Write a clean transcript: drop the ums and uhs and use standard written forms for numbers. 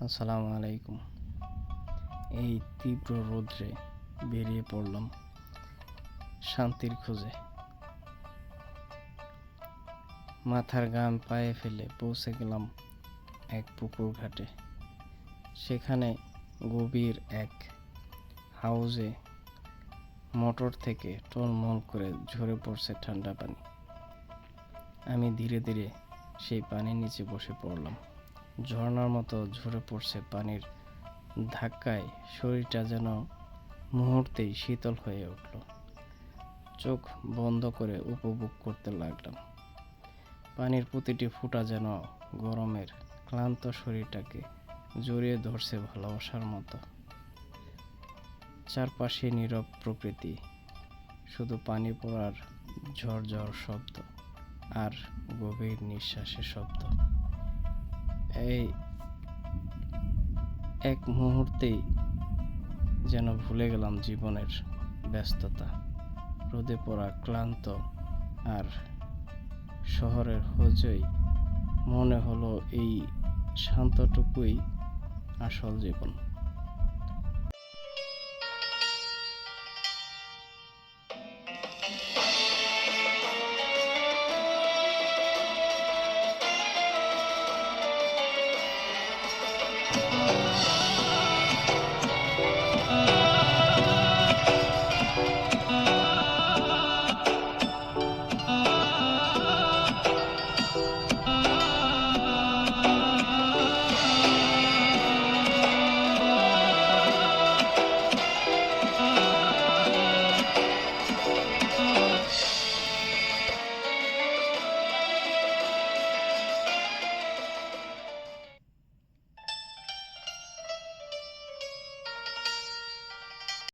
আসসালামু আলাইকুম। এই তীব্র রৌদ্রে বেরিয়ে পড়লাম শান্তির খোঁজে। মাথার ঘাম পায়ে ফেলে পৌঁছে গেলাম এক পুকুর ঘাটে। সেখানে গভীর এক হাউজে মোটর থেকে টলমল করে ঝরে পড়ছে ঠান্ডা পানি। আমি ধীরে ধীরে সেই পানির নিচে বসে পড়লাম। ঝর্ণার মতো ঝরে পড়ছে পানির ধাক্কায় শরীরটা যেন মুহূর্তেই শীতল হয়ে উঠল। চোখ বন্ধ করে উপভোগ করতে লাগলাম। পানির প্রতিটি ফোঁটা যেন গরমের ক্লান্ত শরীরটাকে জড়িয়ে ধরছে ভালোবাসার মতো। চারপাশে নীরব প্রকৃতি, শুধু পানি পড়ার ঝরঝর শব্দ আর গভীর নিঃশ্বাসের শব্দ। এই এক মুহূর্তেই যেন ভুলে গেলাম জীবনের ব্যস্ততা, রোদে পড়া ক্লান্ত আর শহরের হইচই। মনে হলো এই শান্তটুকুই আসল জীবন।